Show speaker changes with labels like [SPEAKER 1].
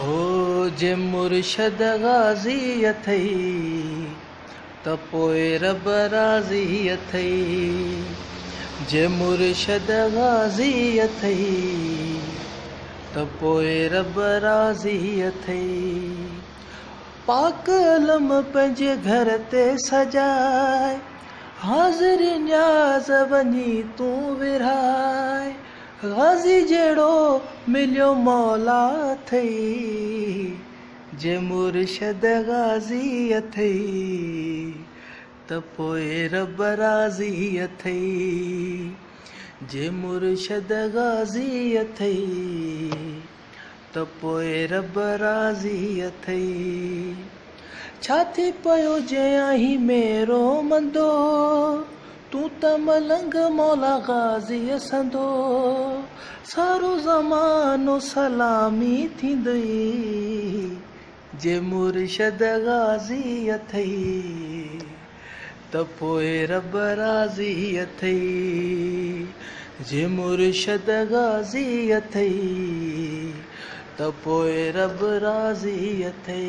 [SPEAKER 1] ओ जे मुर्शद गाज़ी अथई त पोइ रब राज़ी अथई। जे मुर्शद गाज़ी अथई त पोइ रब राज़ी अथई। पाक अलम पंहिंजे घर ते सजाए, हाज़िरी न्याज़ वञी तूं विरहाए। गाज़ी जहिड़ो मिलियो मौला अथई, जे मुर्शद गाज़ी अथई त पोइ रब राज़ी अथई। जे मुर्शद गाज़ी अथई त पोइ रब राज़ी अथई। छा थी पियो जंहिं आहीं मेरो मंदो, तूं त मलंग मौला गाज़ी संदो। सारो ज़मानो सलामी थींदई, जे मुर्शद गाज़ी अथई त पोइ रब राज़ी अथई। जे मुर्शद गाज़ी अथई त पोइ रब राज़ी अथई।